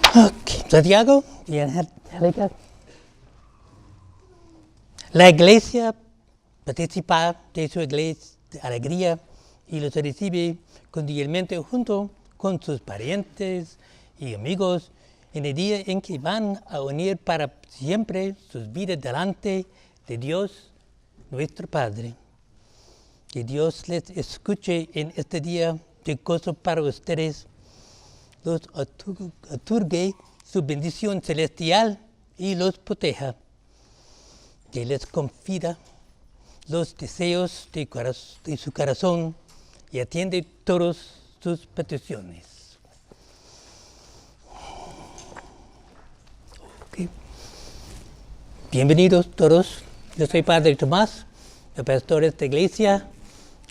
Okay. Santiago y Angélica. La iglesia participa de su alegría y los recibe cordialmente junto con sus parientes y amigos en el día en que van a unir para siempre sus vidas delante de Dios, nuestro Padre. Que Dios les escuche en este día de gozo para ustedes, los otorgue su bendición celestial y los proteja. Que les confida los deseos de su corazón y atiende todas sus peticiones. Okay. Bienvenidos todos. Yo soy Padre Tomás, el pastor de esta iglesia,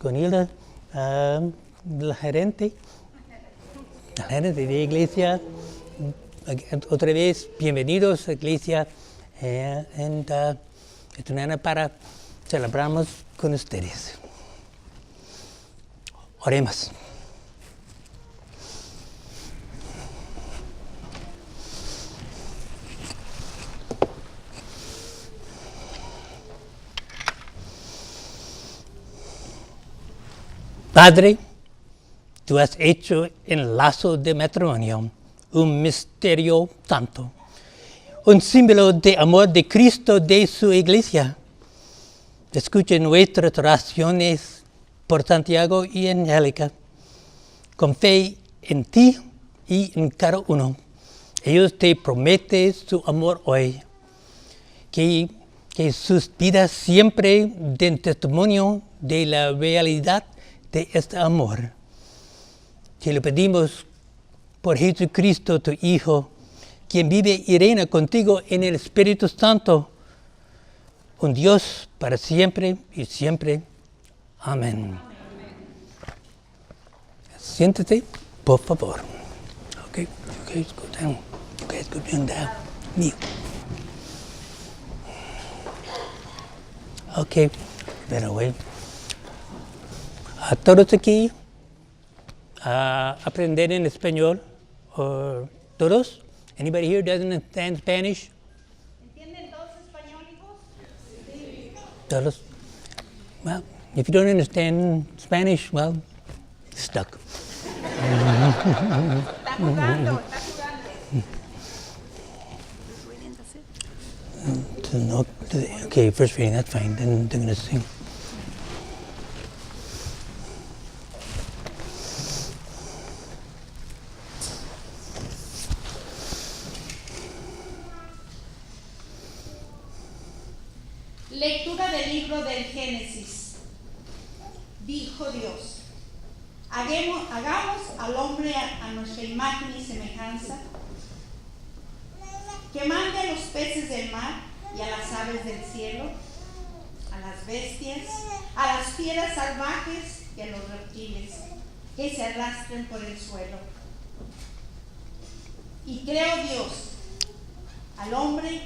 con Hilda, la gerente de la iglesia. Otra vez, bienvenidos a la iglesia. Esta mañana para celebramos con ustedes. Oremos. Padre, tú has hecho el lazo de matrimonio un misterio santo, un símbolo de amor de Cristo de su iglesia. Escucha nuestras oraciones por Santiago y Angélica, con fe en ti y en cada uno. Ellos te prometen su amor hoy, que sus vidas siempre den testimonio de la realidad de este amor. Te lo pedimos por Jesucristo, tu Hijo, quien vive y reina contigo en el Espíritu Santo, un Dios para siempre y siempre. Amén. Siéntate, por favor. Okay, let's go down. Okay, let's go down. Kneel. Okay, better way. A todos aquí aprender en español. ¿Todos? Anybody here doesn't understand Spanish? ¿Entienden todos español, hijos? Sí. Todos? Well, if you don't understand Spanish, well, you're stuck. Está jugando, está jugando. Okay, first reading, that's fine. Then they're going to sing. Lectura del libro del Génesis. Dijo Dios: hagamos al hombre a nuestra imagen y semejanza, que mande a los peces del mar y a las aves del cielo, a las bestias, a las fieras salvajes y a los reptiles que se arrastren por el suelo. Y creó Dios al hombre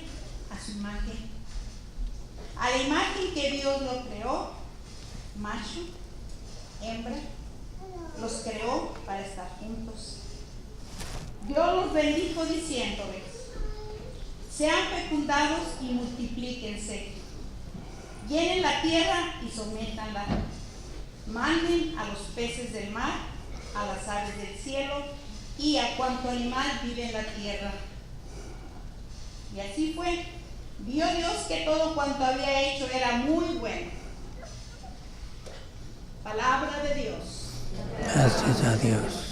a su imagen. A la imagen que Dios lo creó, macho, hembra, los creó para estar juntos. Dios los bendijo diciéndoles: sean fecundados y multiplíquense, llenen la tierra y sométanla, manden a los peces del mar, a las aves del cielo y a cuanto animal vive en la tierra. Y así fue. Vio Dios que todo cuanto había hecho era muy bueno. Palabra de Dios. Gracias a Dios.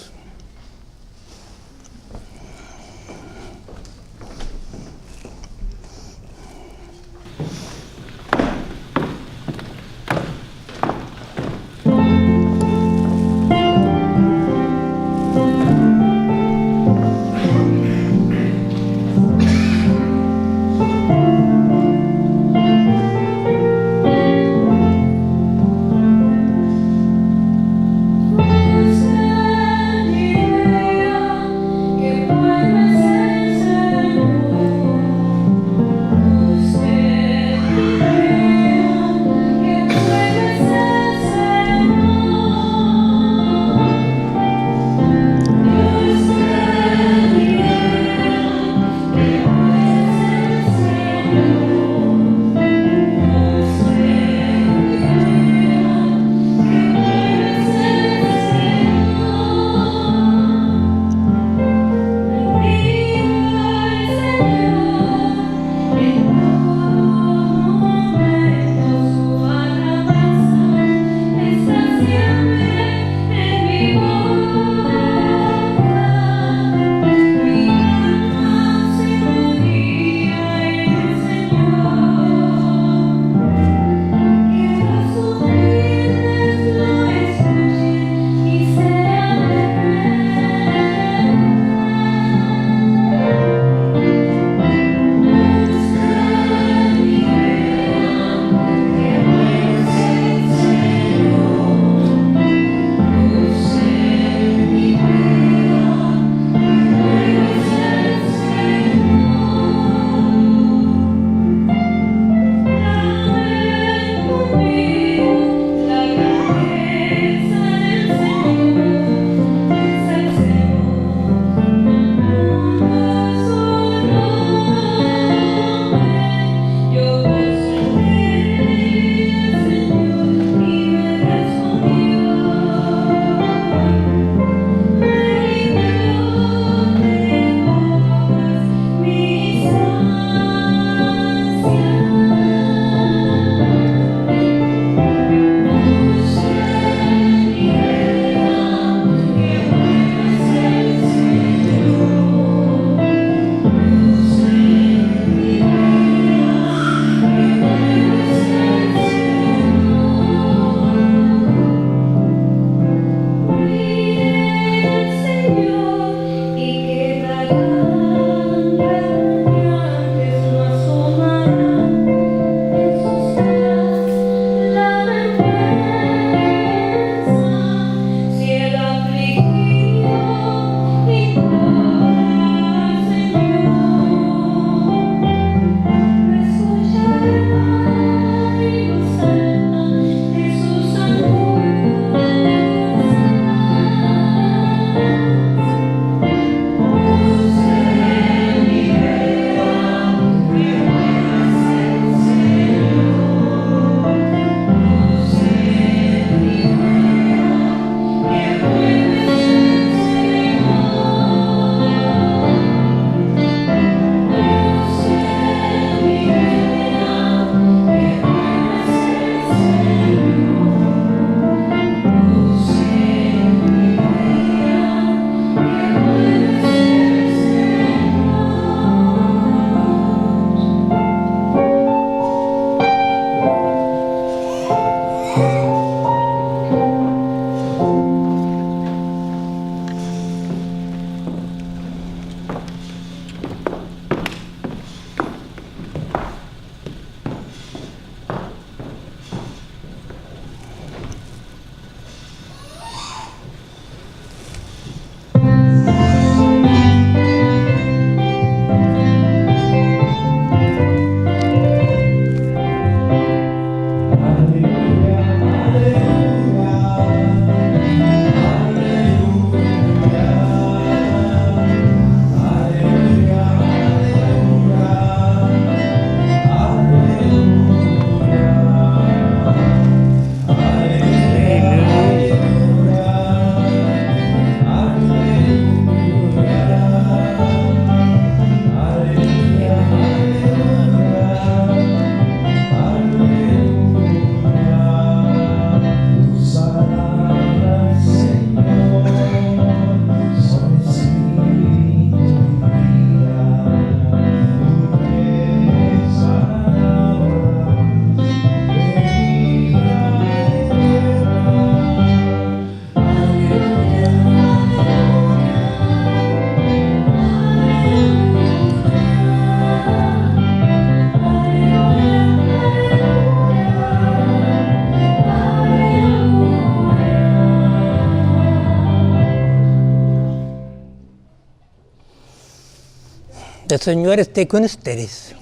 El Señor esté con ustedes.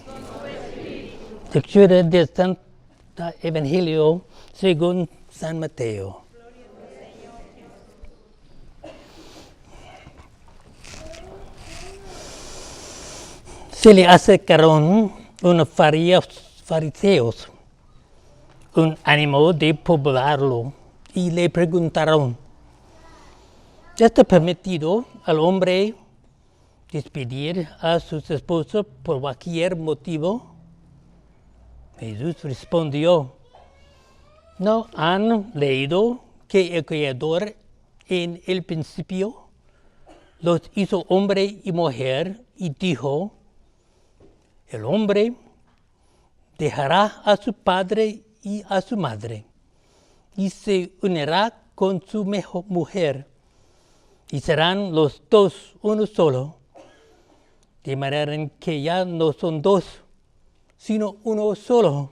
Lectura del Santo Evangelio según San Mateo. Se le acercaron unos fariseos, un ánimo de poblarlo, y le preguntaron: ¿está permitido al hombre despedir a sus esposas por cualquier motivo? Jesús respondió: ¿no han leído que el Creador en el principio los hizo hombre y mujer y dijo: el hombre dejará a su padre y a su madre y se unirá con su mujer y serán los dos uno solo, de manera en que ya no son dos, sino uno solo?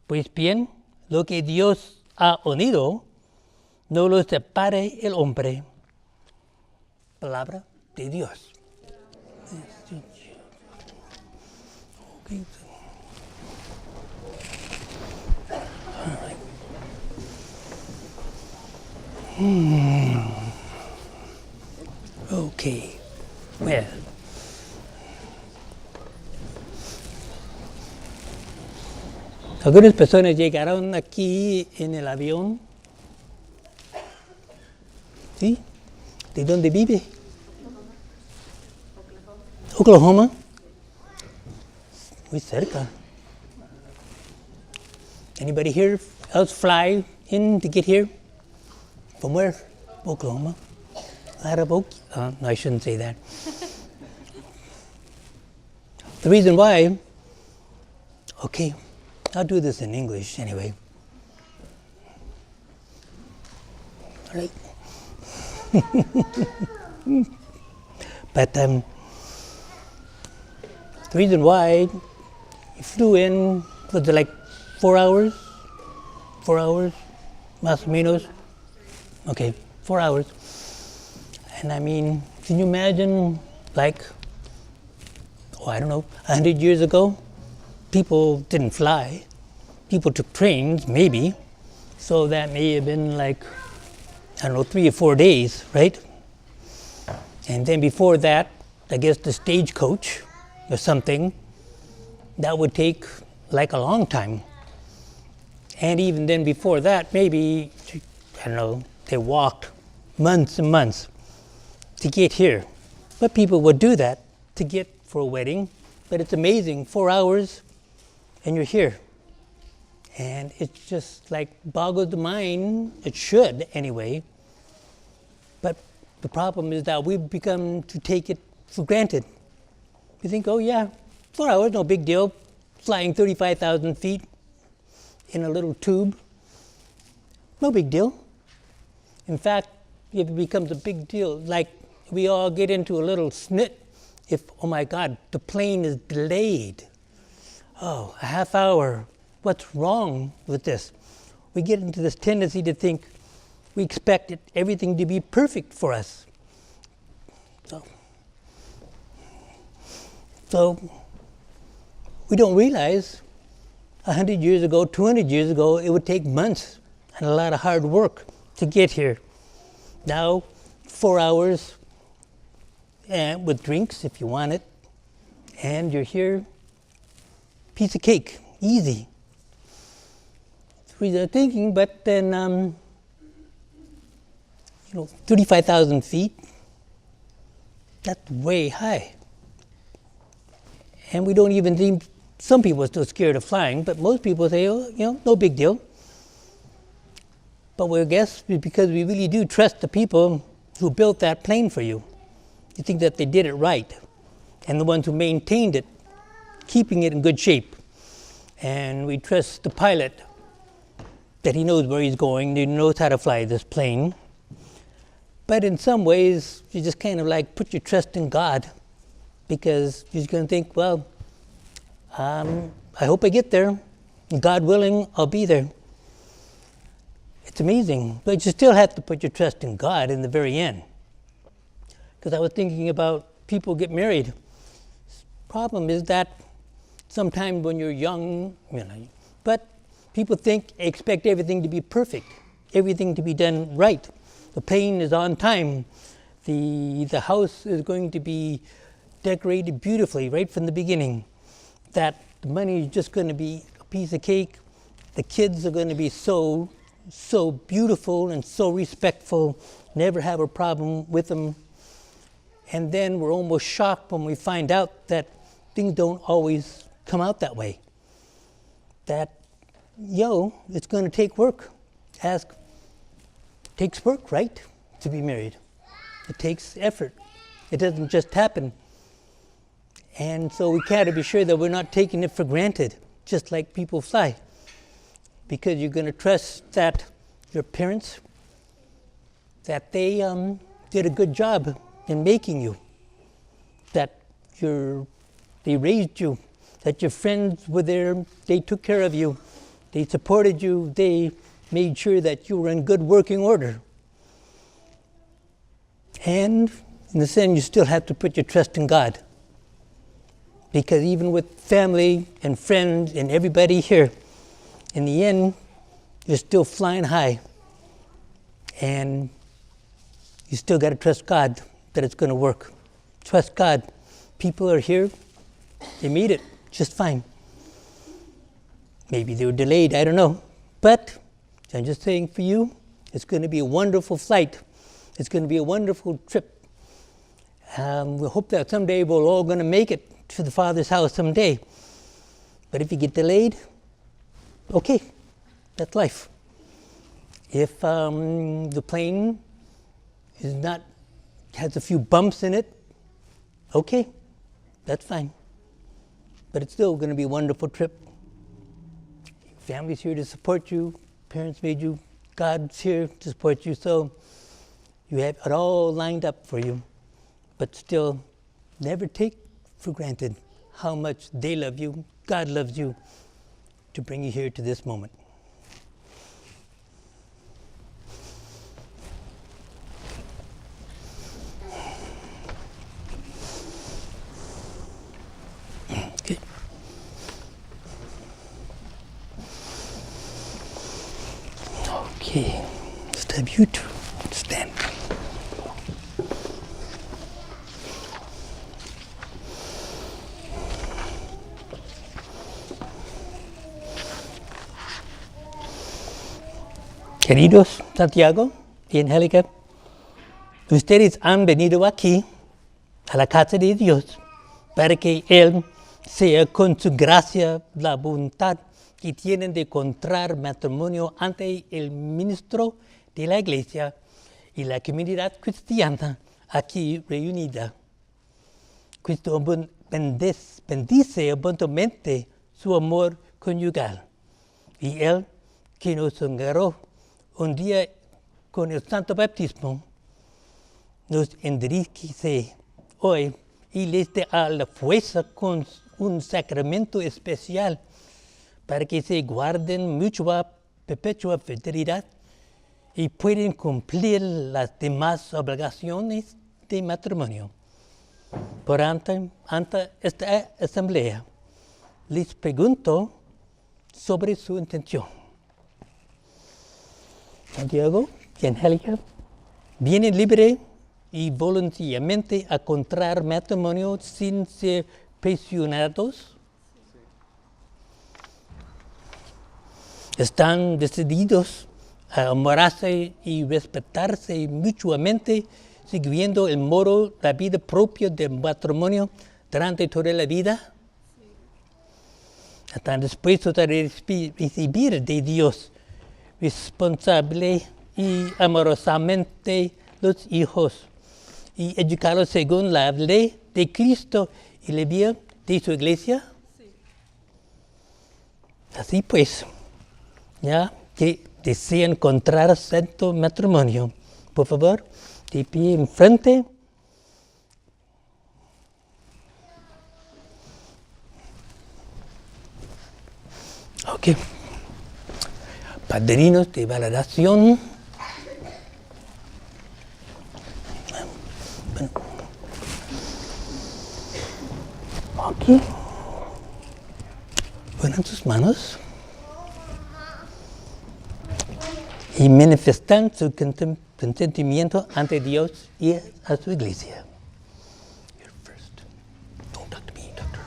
Pues bien, lo que Dios ha unido, no lo separe el hombre. Palabra de Dios. Okay. Well. Algunas personas llegaron aquí en el avión. ¿Sí? ¿De dónde vive? Oklahoma. Muy cerca. Anybody here else fly in to get here? From where? Oklahoma. Out of no, I shouldn't say that. The reason why, okay, I'll do this in English anyway. All right. But the reason why you flew in, was it like 4 hours? 4 hours, más o menos? Okay, 4 hours. And I mean, can you imagine, like, I don't know, 100 years ago, people didn't fly. People took trains, maybe. So that may have been like, I don't know, 3 or 4 days, right? And then before that, I guess the stagecoach or something, that would take like a long time. And even then before that, maybe, I don't know, they walked months and months to get here. But people would do that to get for a wedding. But it's amazing, 4 hours and you're here. And it's just like boggles the mind. It should anyway. But the problem is that we've become to take it for granted. We think, oh yeah, 4 hours, no big deal. Flying 35,000 feet in a little tube, no big deal. In fact, if it becomes a big deal, like we all get into a little snit if, oh my God, the plane is delayed. Oh, a half hour. What's wrong with this? We get into this tendency to think we expect everything to be perfect for us. So we don't realize 100 years ago, 200 years ago, it would take months and a lot of hard work to get here. Now, 4 hours and with drinks if you want it, and you're here, piece of cake, easy. That's what I'm thinking, but then, 35,000 feet, that's way high. And we don't even think, some people are still scared of flying, but most people say, oh, no big deal. But we guess because we really do trust the people who built that plane for you. You think that they did it right. And the ones who maintained it, keeping it in good shape. And we trust the pilot that he knows where he's going, he knows how to fly this plane. But in some ways, you just kind of like put your trust in God, because you're going to think, well, I hope I get there. God willing, I'll be there. It's amazing, but you still have to put your trust in God in the very end. Because I was thinking about people get married, Problem is that sometimes when you're young, but people expect everything to be perfect, everything to be done right. The plane is on time. The house is going to be decorated beautifully right from the beginning. That the money is just going to be a piece of cake. The kids are going to be so beautiful and so respectful, never have a problem with them. And then we're almost shocked when we find out that things don't always come out that way. That, it's going to take work. It takes work, right, to be married. It takes effort. It doesn't just happen. And so we got to be sure that we're not taking it for granted, just like people fly. Because you're going to trust that your parents, that they did a good job in making you, that they raised you, that your friends were there, they took care of you, they supported you, they made sure that you were in good working order. And in the sense, you still have to put your trust in God. Because even with family and friends and everybody here, in the end, you're still flying high. And you still got to trust God that it's going to work. Trust God. People are here. They made it just fine. Maybe they were delayed, I don't know. But I'm just saying for you, it's going to be a wonderful flight. It's going to be a wonderful trip. We hope that someday we're all going to make it to the Father's house someday. But if you get delayed, okay, that's life. If the plane has a few bumps in it, okay, that's fine. But it's still going to be a wonderful trip. Family's here to support you. Parents made you. God's here to support you. So you have it all lined up for you. But still, never take for granted how much they love you, God loves you, to bring you here to this moment. Okay. Okay, just have you two stand. Queridos Santiago y Angélica, ustedes han venido aquí a la casa de Dios para que Él sea con su gracia la voluntad que tienen de encontrar matrimonio ante el ministro de la Iglesia y la comunidad cristiana aquí reunida. Cristo bendice abundantemente su amor conyugal y Él que nos agarró un día con el santo bautismo, nos enriquece hoy y les da la fuerza con un sacramento especial para que se guarden mutua perpetua fidelidad y pueden cumplir las demás obligaciones de matrimonio. Por ante esta asamblea, les pregunto sobre su intención. Santiago y Angélica vienen libre y voluntariamente a contraer matrimonio sin ser presionados. Están decididos a amarse y respetarse mutuamente, siguiendo el modo, la vida propia del matrimonio durante toda la vida. Están dispuestos a recibir de Dios responsable y amorosamente los hijos y educarlos según la ley de Cristo y la vida de su iglesia. Sí. Así pues, ya que desean encontrar santo matrimonio, por favor, de pie en frente. Ok. Padrinos de validación. Bueno. Aquí. Ponen sus manos. Y manifestan su consentimiento ante Dios y a su iglesia. You're first. Don't talk to me, doctor.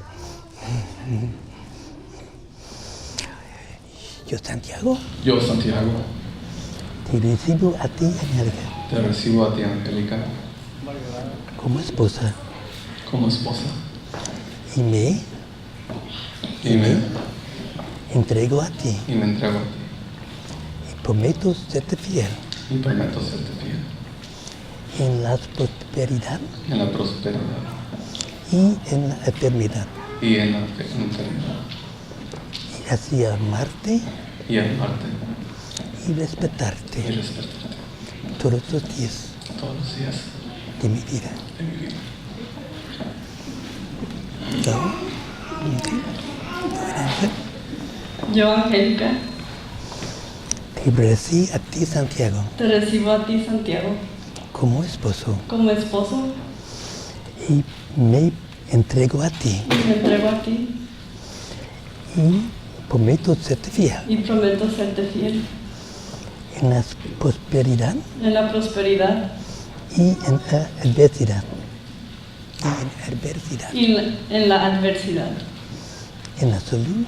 Yo, Santiago, Yo, Santiago, te recibo a ti, Angélica, te recibo a ti, Angélica, como esposa como esposa y me y me entrego a ti entrego a ti y prometo serte fiel y prometo serte fiel en la prosperidad en la prosperidad y en la enfermedad y en la enfermedad y así amarte y amarte y respetarte y respetarte todos los días todos los días de mi vida. de mi vida. Yo, Ángel, Yo, Angélica, te recibo a ti, Santiago, te recibo a ti, Santiago, como esposo como esposo y me entrego a ti y me entrego a ti y prometo serte fiel y prometo serte fiel en la prosperidad en la prosperidad y en la adversidad. y en la adversidad, En la salud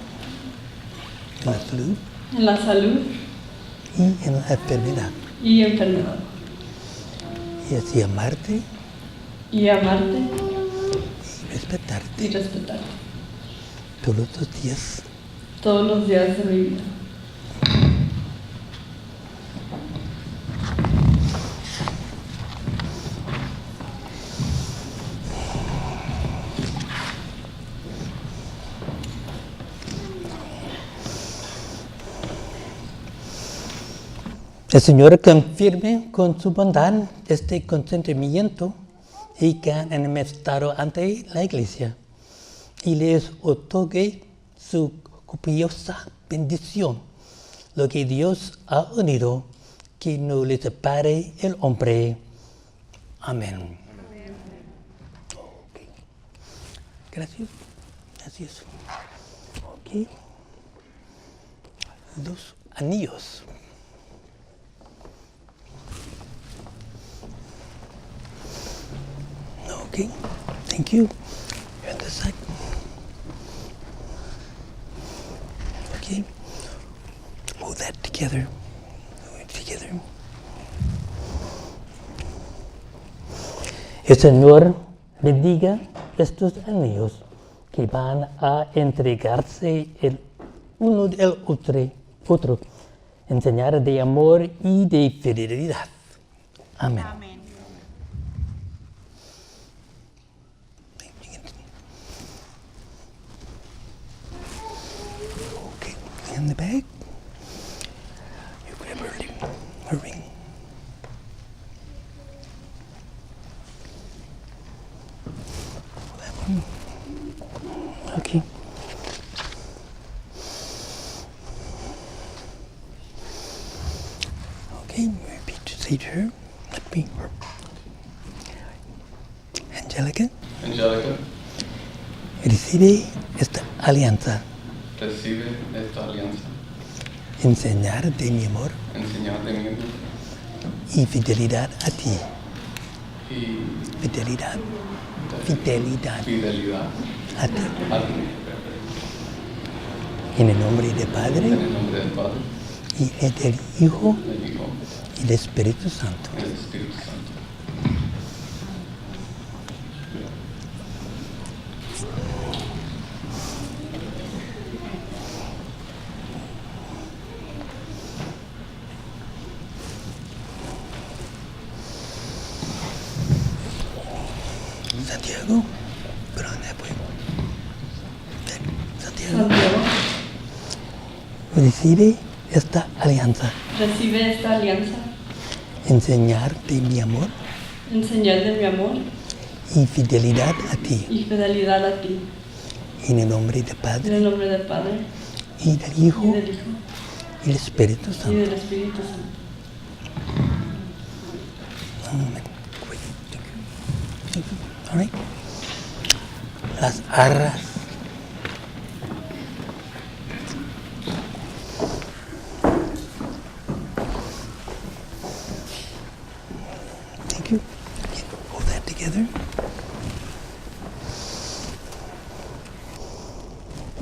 en la salud y en la enfermedad. y enfermedad, Y así amarte y amarte y y respetarte respetarte todos los días todos los días de mi vida. El Señor confirme con su bondad este consentimiento y que han manifestado ante la Iglesia y les otorgue su copiosa bendición. Lo que Dios ha unido, que no le separe el hombre. Amén. Okay. Gracias. Gracias. Ok. Los anillos. Okay, thank you. You're on this side. Okay, hold that together. Hold it together. El Señor bendiga estos anillos que van a entregarse el uno del otro, enseñar de amor y de fidelidad. Amén. Amén. In the bag, you grab her ring. That one. Okay. Okay, repeat to say to her, let me. Angélica, Angélica, recibe esta alianza. recibe esta alianza, Enseñar de mi amor enseñar de mi amor y fidelidad a ti. y Fidelidad fidelidad a ti. a ti. En el nombre del Padre En el nombre del Padre, y del Hijo del Hijo y del Espíritu Santo. y del Espíritu Santo. Santiago, put on that way. Santiago, Santiago, recibe esta alianza. recibe esta alianza, Enseñar de mi amor enseñar de mi amor y fidelidad a ti. y fidelidad a ti. En el nombre del En Padre el nombre del Padre y del y Hijo del Hijo y del Espíritu y Santo. del Espíritu Santo. All right. las arras. Thank you. Hold that together.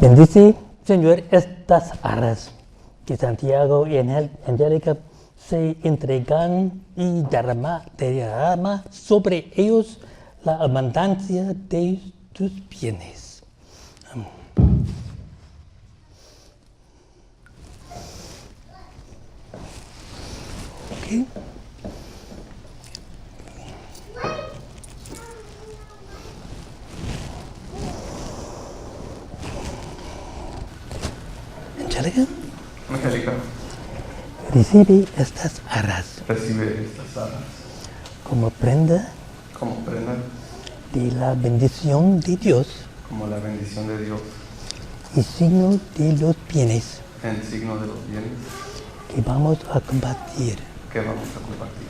Bendice, Señor, estas arras que Santiago y Angélica se entregan y derrama sobre ellos la abundancia de tus bienes. Okay. Angélica, Angélica, recibe estas arras recibe estas arras como prenda como prenda, de la bendición de Dios como la bendición de Dios, y signo de los bienes en signo de los bienes que vamos a compartir. que vamos a compartir.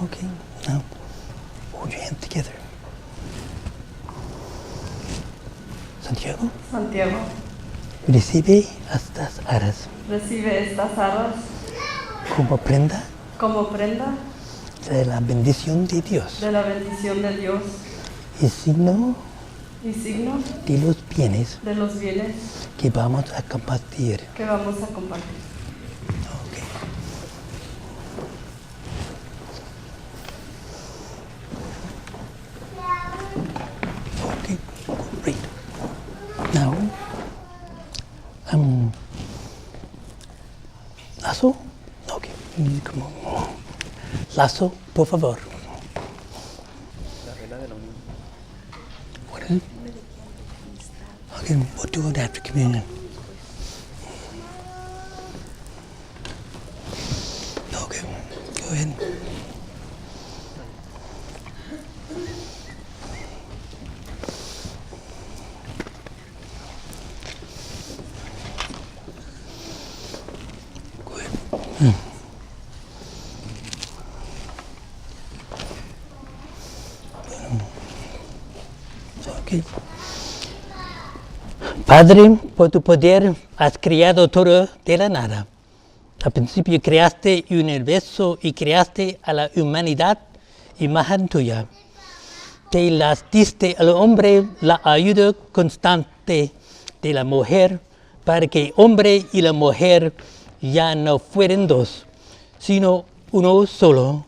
Okay, now hold your hands together. Santiago, Santiago, recibe estas arras recibe estas arras como prenda como prenda de la bendición de Dios de la bendición de Dios y signo y signo de los bienes de los bienes que vamos a compartir. que vamos a compartir. Okay. Okay, great. Now, Lazo? Okay, come on. Lazo, por favor. What is it? Okay, we'll do it after communion. Okay, go ahead. Go ahead. Okay. Padre, por tu poder has creado todo de la nada. Al principio creaste el universo y creaste a la humanidad, imagen tuya. Te las diste al hombre la ayuda constante de la mujer, para que el hombre y la mujer ya no fueran dos, sino uno solo.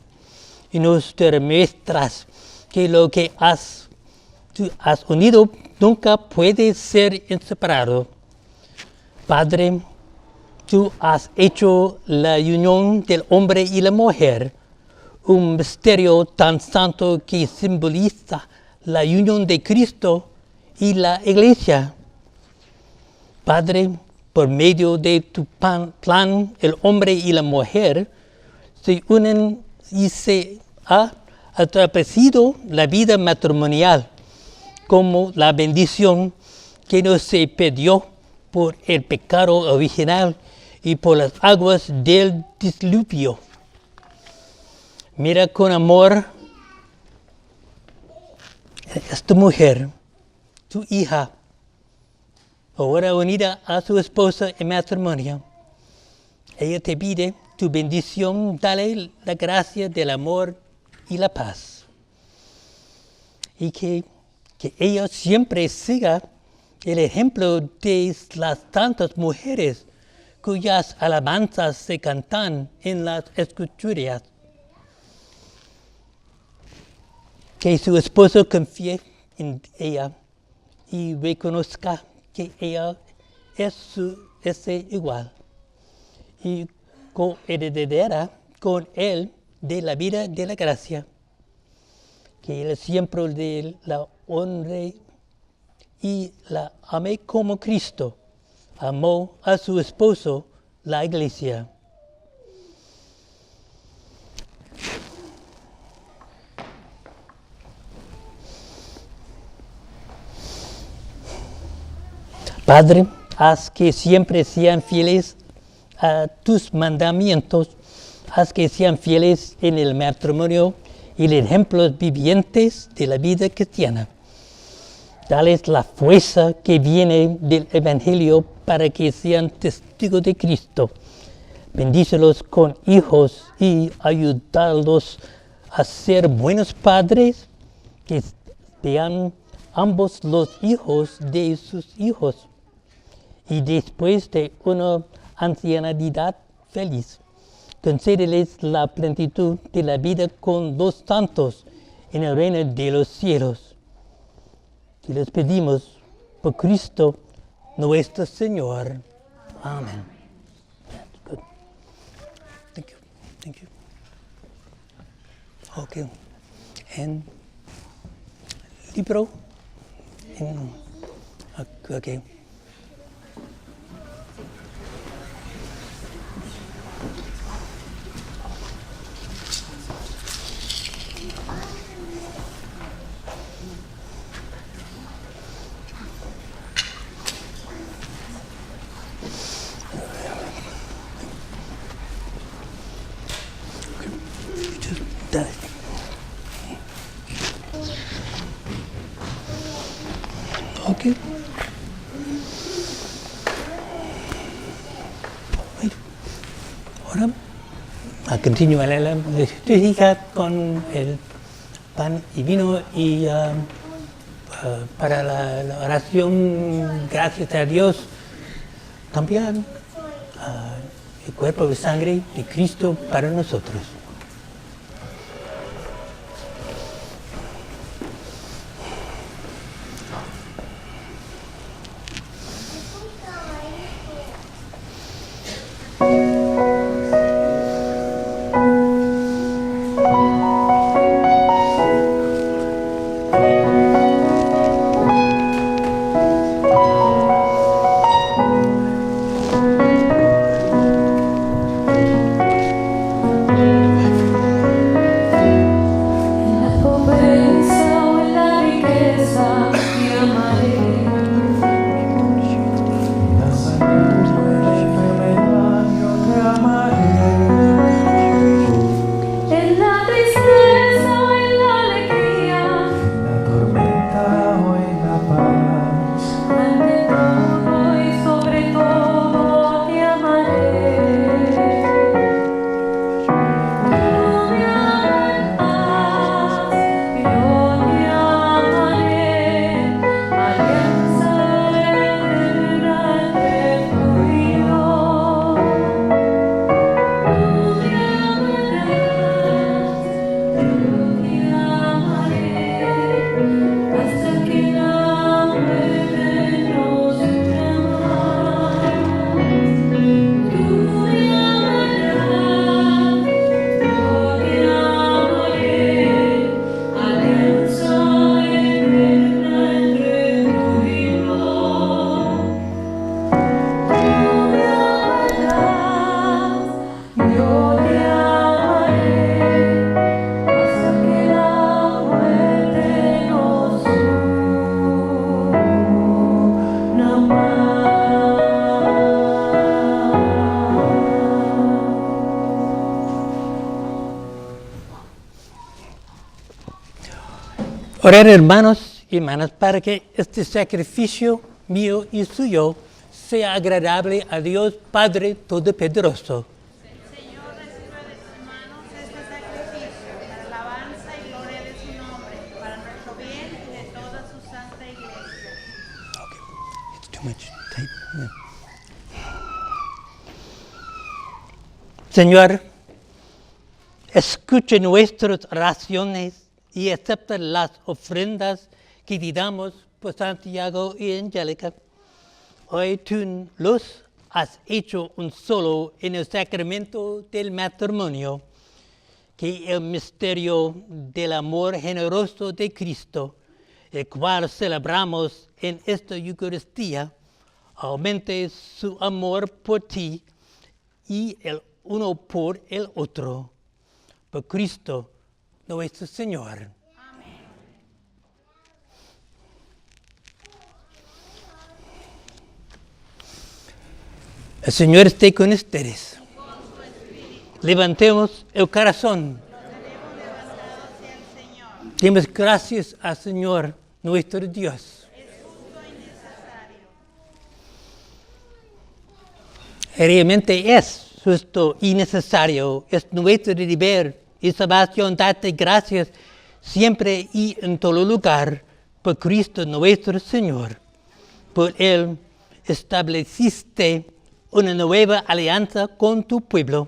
Y nos demuestras que lo que tú has unido nunca puede ser separado. Padre, tú has hecho la unión del hombre y la mujer un misterio tan santo que simboliza la unión de Cristo y la Iglesia. Padre, por medio de tu plan, el hombre y la mujer se unen y se ha atravesado la vida matrimonial como la bendición que nos se pidió por el pecado original y por las aguas del diluvio. Mira con amor a esta mujer, tu hija, ahora unida a su esposa en matrimonio. Ella te pide tu bendición, dale la gracia del amor y la paz. Y que ella siempre siga el ejemplo de las tantas mujeres cuyas alabanzas se cantan en las escrituras. Que su esposo confíe en ella y reconozca que ella es igual y coheredera con él de la vida de la gracia. Que él siempre la honre y la ame como Cristo amó a su esposo, la Iglesia. Padre, haz que siempre sean fieles a tus mandamientos, haz que sean fieles en el matrimonio y ejemplos vivientes de la vida cristiana. Dales la fuerza que viene del Evangelio para que sean testigos de Cristo. Bendícelos con hijos y ayúdalos a ser buenos padres, que vean ambos los hijos de sus hijos. Y después de una ancianidad feliz, concédeles la plenitud de la vida con los santos en el reino de los cielos. Y les pedimos por Cristo nuestro Señor. Amén. Good. Thank you. Thank you. Okay. And libro. Okay. Okay. Ahora a continuar la liturgia con el pan y vino y para la oración, gracias a Dios, también el cuerpo y sangre de Cristo para nosotros. Orar, hermanos y hermanas, para que este sacrificio mío y suyo sea agradable a Dios Padre Todopoderoso. Señor, reciba de tus manos este sacrificio para alabanza y gloria de su nombre, para nuestro bien y de toda su santa iglesia. Okay. It's too much tape. Yeah. Señor, escuche nuestras oraciones y acepta las ofrendas que te damos por Santiago y Angélica. Hoy tú los has hecho un solo en el sacramento del matrimonio, que el misterio del amor generoso de Cristo, el cual celebramos en esta Eucaristía, aumente su amor por ti y el uno por el otro. Por Cristo nuestro Señor. Amén. El Señor esté con ustedes. Levantemos el corazón. Lo tenemos levantado hacia Demos gracias al Señor, nuestro Dios. Realmente es justo y necesario, es nuestro deber y salvación darte gracias siempre y en todo lugar por Cristo nuestro Señor. Por Él estableciste una nueva alianza con tu pueblo.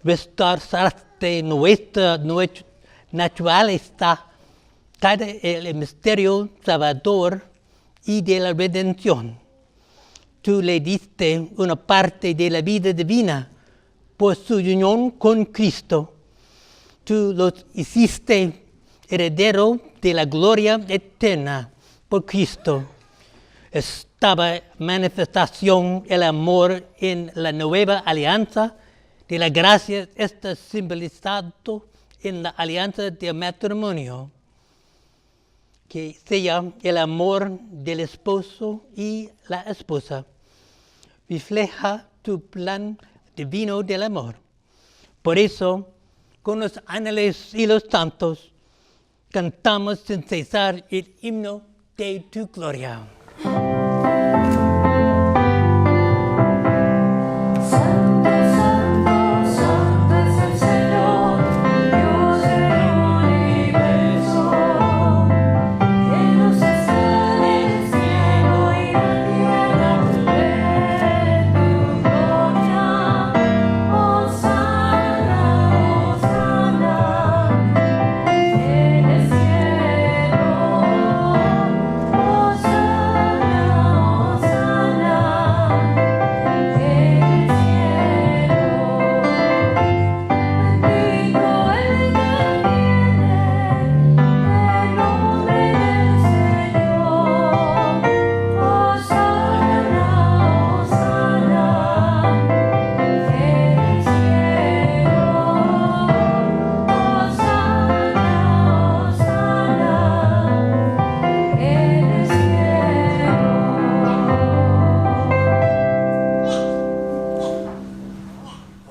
Restauraste nuestra naturaleza, el misterio salvador y de la redención. Tú le diste una parte de la vida divina por su unión con Cristo. Tú los hiciste heredero de la gloria eterna por Cristo. Estaba manifestación el amor en la nueva alianza de la gracia, está simbolizado en la alianza de matrimonio, que sea el amor del esposo y la esposa. Refleja tu plan divino del amor. Por eso, con los ángeles y los santos, cantamos sin cesar el himno de tu gloria.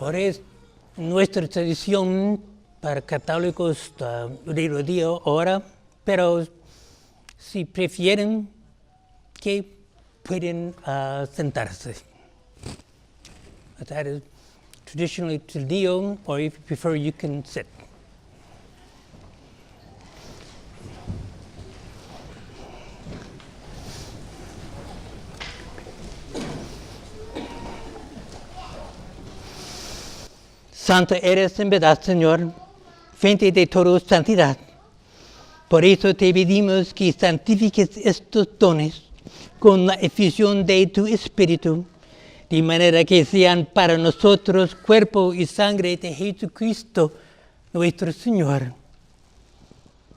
Ahora es nuestra tradición para católicos de rodillas ahora, pero si prefieren que pueden sentarse. That is traditionally tradition, or if you prefer, you can sit. Santo eres en verdad, Señor, fuente de toda santidad. Por eso te pedimos que santifiques estos dones con la efusión de tu Espíritu, de manera que sean para nosotros cuerpo y sangre de Jesucristo, nuestro Señor,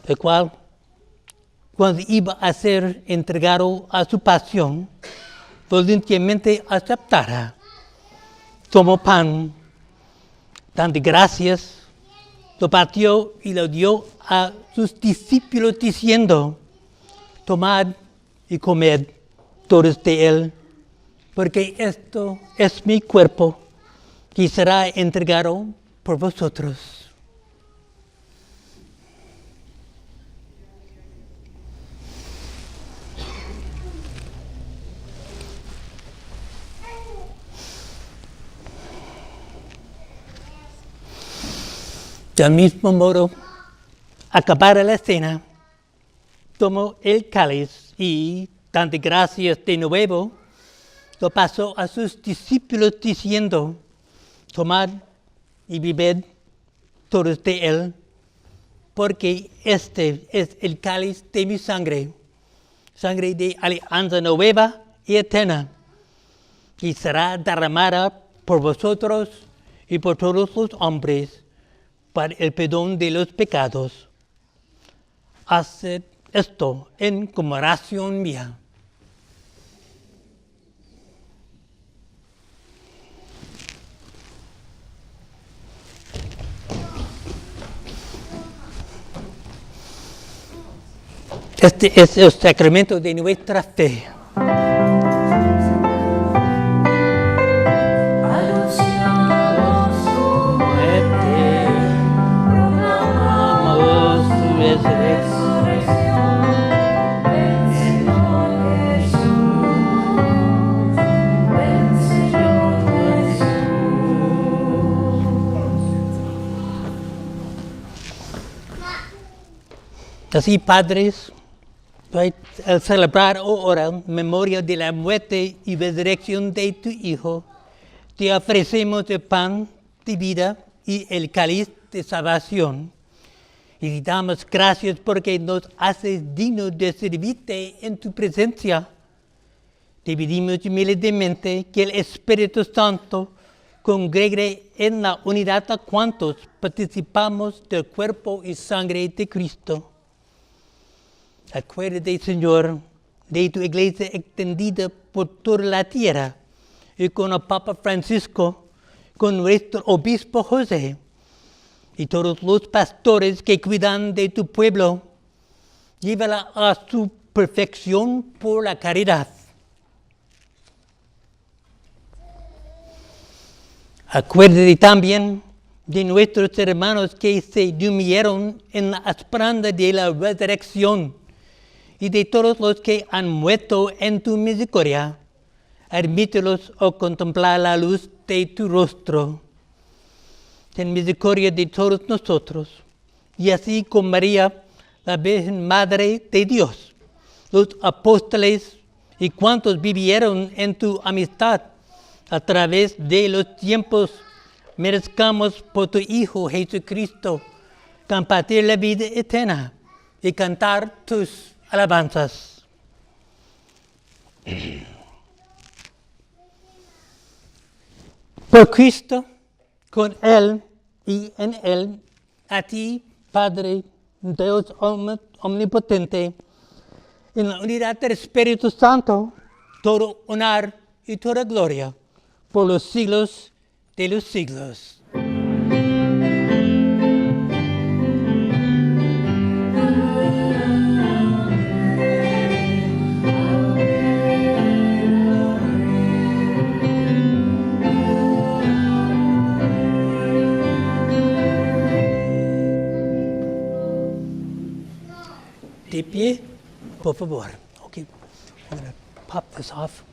el cual, cuando iba a ser entregado a su pasión, voluntariamente aceptara. Tomó pan, dando gracias, lo partió y lo dio a sus discípulos diciendo: tomad y comed todos de él, porque esto es mi cuerpo, que será entregado por vosotros. Del mismo modo, acabada la cena, tomó el cáliz y, dando gracias de nuevo, lo pasó a sus discípulos diciendo: tomad y bebed todos de él, porque este es el cáliz de mi sangre, sangre de alianza nueva y eterna, que será derramada por vosotros y por todos los hombres para el perdón de los pecados. Haced esto en conmemoración mía. Este es el sacramento de nuestra fe. Anunciamos su muerte, proclamamos su resurrección. Así, padres, al celebrar ahora memoria de la muerte y resurrección de tu Hijo, te ofrecemos el pan de vida y el cáliz de salvación. Y te damos gracias porque nos haces dignos de servirte en tu presencia. Te pedimos humildemente que el Espíritu Santo congregue en la unidad a cuantos participamos del cuerpo y sangre de Cristo. Acuérdate, Señor, de tu iglesia extendida por toda la tierra y con el Papa Francisco, con nuestro obispo José y todos los pastores que cuidan de tu pueblo. Llévala a su perfección por la caridad. Acuérdate también de nuestros hermanos que se durmieron en la esperanza de la resurrección y de todos los que han muerto en tu misericordia. Admítelos a contemplar la luz de tu rostro. Ten misericordia de todos nosotros, y así con María, la Virgen Madre de Dios, los apóstoles y cuantos vivieron en tu amistad a través de los tiempos, merezcamos por tu Hijo Jesucristo compartir la vida eterna y cantar tus alabanzas. Por Cristo, con Él y en Él, a ti, Padre, Dios omnipotente, en la unidad del Espíritu Santo, todo honor y toda gloria, por los siglos de los siglos. De pie, por favor. Okay, I'm going to pop this off.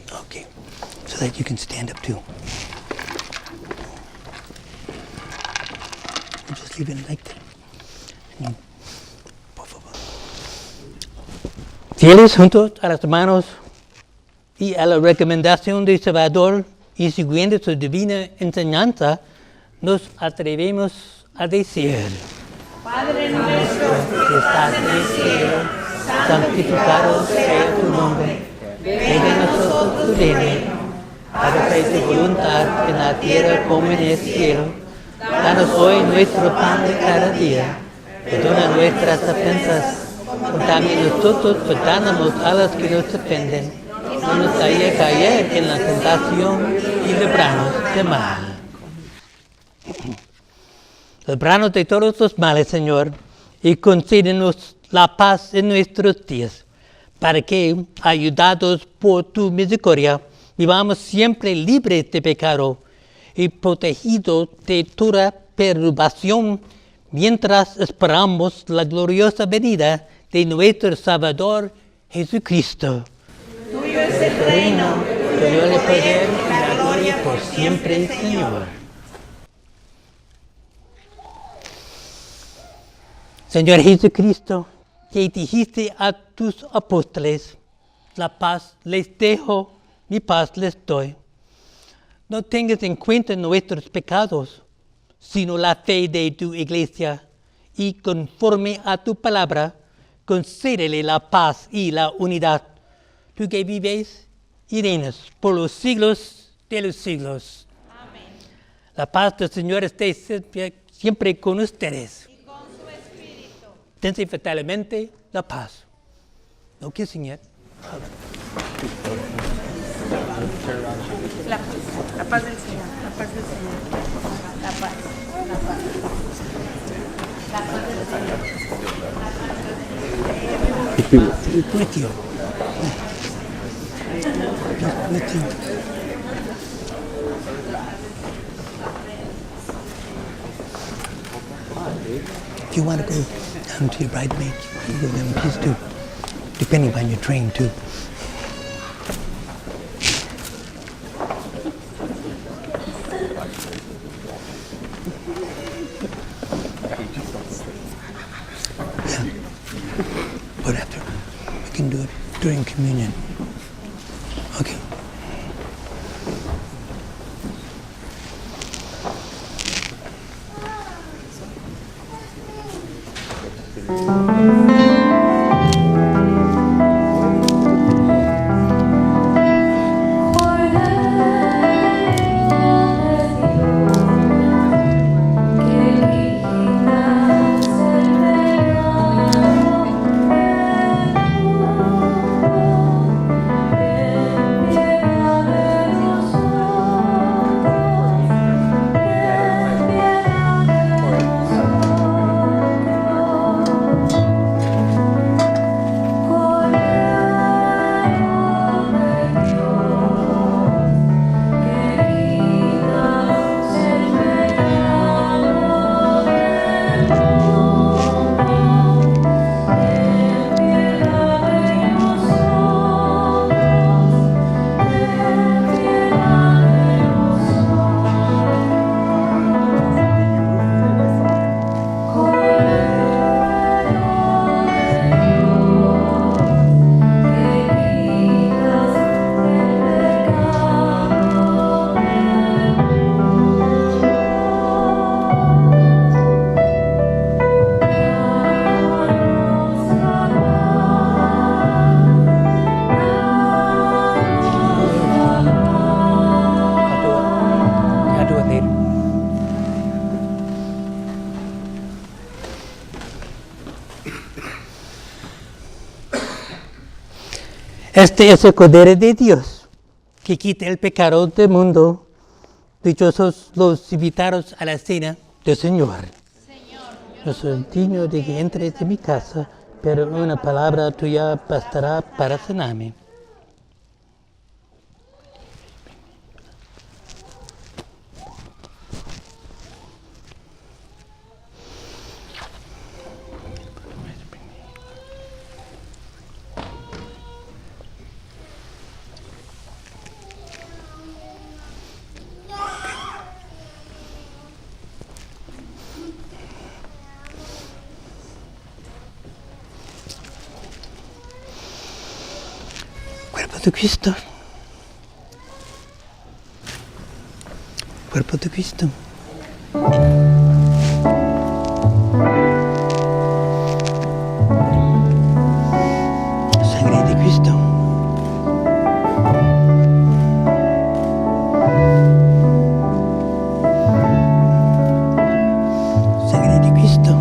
Okay, so that you can stand up too. And just leave it like that. Por favor. Fieles juntos a las manos y a la recomendación del Salvador, y siguiendo su divina enseñanza, nos atrevemos a decir: Padre nuestro que estás en el cielo, santificado sea tu nombre. Venga a nosotros tu reino. Hágase tu voluntad en la tierra como en el cielo. Danos hoy nuestro pan de cada día. Perdona nuestras ofensas, como también nosotros perdonamos a los que nos ofenden. No nos hagas caer en la tentación y líbranos del mal. Líbranos de todos los males, Señor, y concédenos la paz en nuestros días, para que, ayudados por tu misericordia, vivamos siempre libres de pecado y protegidos de toda perturbación, mientras esperamos la gloriosa venida de nuestro Salvador Jesucristo. tuyo es el reino, Tuyo el poder y la gloria por siempre, Señor. Señor Jesucristo, que dijiste a tus apóstoles: la paz les dejo, mi paz les doy. No tengas en cuenta nuestros pecados, sino la fe de tu iglesia, y conforme a tu palabra, concédele la paz y la unidad. Tú que vives y reinas por los siglos de los siglos. Amén. La paz del Señor esté siempre con ustedes. Y con su espíritu. Dense fatalmente la paz. No kissing yet. La paz del Señor, la paz del Señor. La paz, la paz. La paz del Señor. With you. With you. If you want to go down to your bridesmaids, you go down, please do. Depending on your train too. Okay. I'll do it later. Este es el Cordero de Dios, que quita el pecado del mundo. Dichosos los invitados a la cena del Señor. No soy digno de que entres en mi casa, pero una palabra tuya bastará para sanarme. Cuerpo de Cristo. Cuerpo de Cristo. Sangre de Cristo. Sangre de Cristo.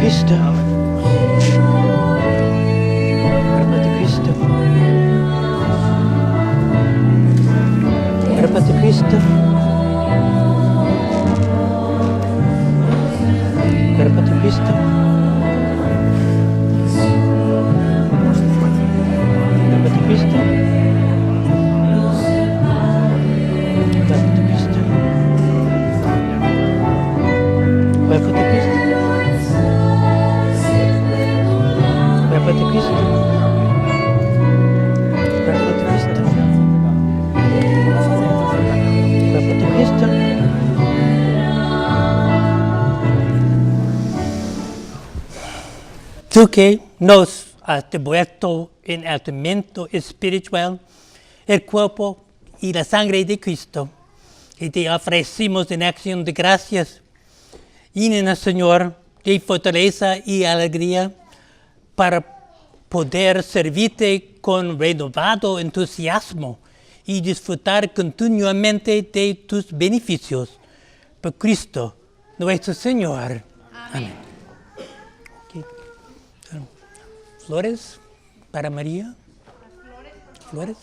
Cristo. Cuerpo de Cristo. Cuerpo de Cristo. Cuerpo de Cristo. Cuerpo de Cristo. Cuerpo de Cristo. Cuerpo de Cristo. Cuerpo de Cristo. Cuerpo de Cristo. Cuerpo de Cristo. Tú que nos has devuelto en el alimento espiritual el cuerpo y la sangre de Cristo, y te ofrecimos en acción de gracias, llena, Señor, de fortaleza y alegría para poder servirte con renovado entusiasmo y disfrutar continuamente de tus beneficios. Por Cristo, nuestro Señor. Amén. Okay. Flores para María. Flores.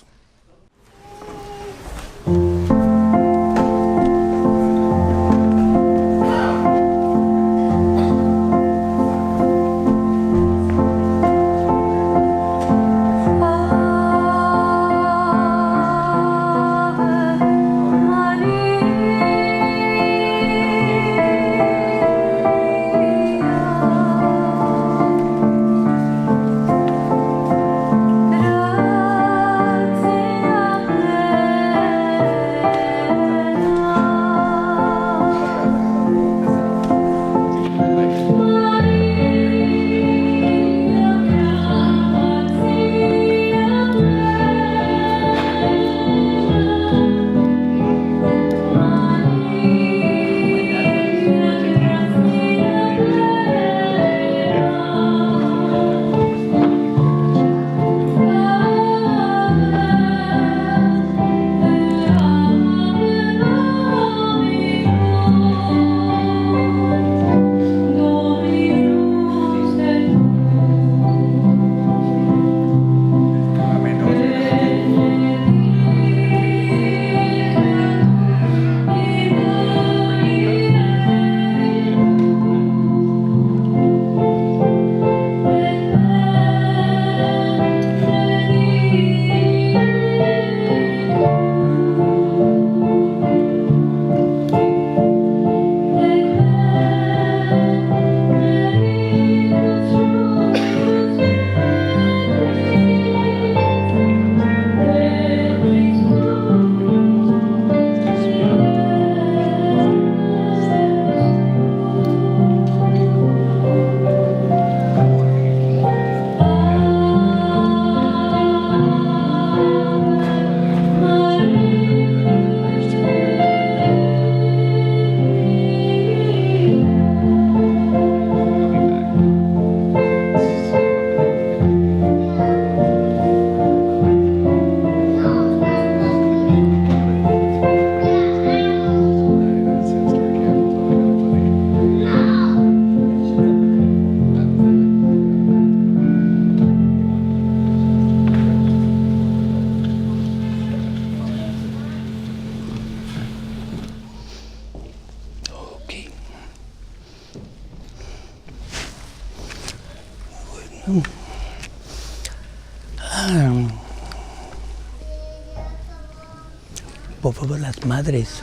Por favor, las madres.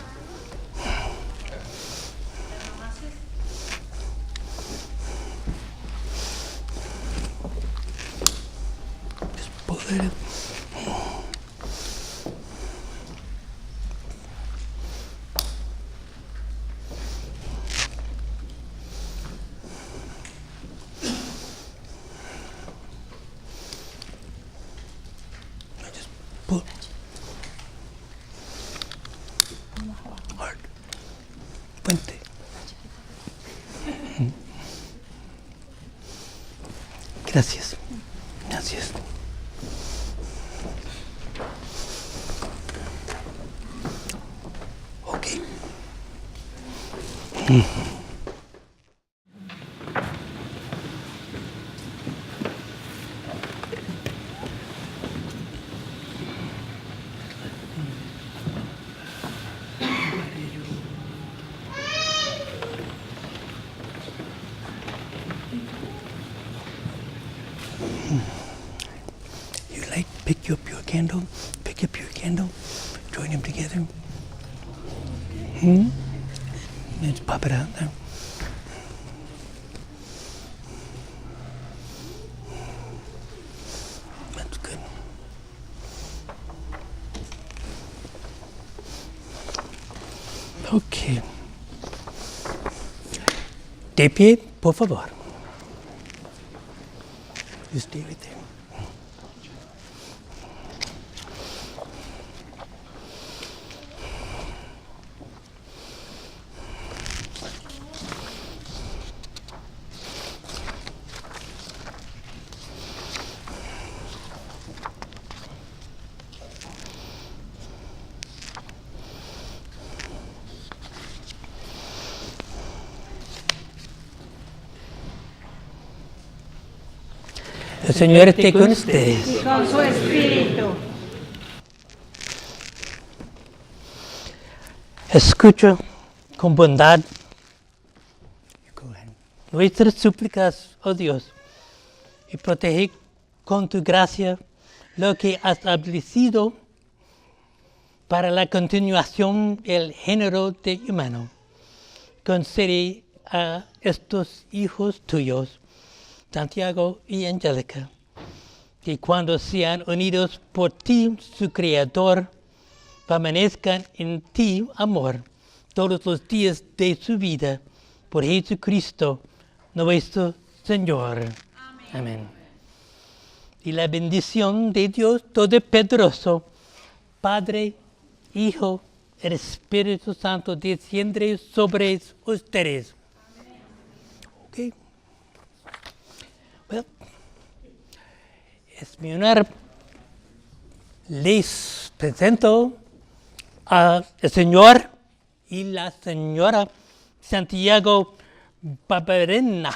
Poder. Puente. Gracias. Gracias. Ok. You like pick up your candle, join them together. Let's pop it out there. That's good. Okay. De pie, por favor. You stay right there. El Señor esté con ustedes. Y con su espíritu. Escucha con bondad nuestras súplicas, oh Dios, y protege con tu gracia lo que has establecido para la continuación del género humano. Concede a estos hijos tuyos, Santiago y Angélica, que cuando sean unidos por ti, su Creador, permanezcan en ti, amor, todos los días de su vida, por Jesucristo, nuestro Señor. Amén. Y la bendición de Dios Todopoderoso, Padre, Hijo, el Espíritu Santo, desciende sobre ustedes. Okay. Well, es mi honor. Les presento al señor y la señora Santiago Barberena.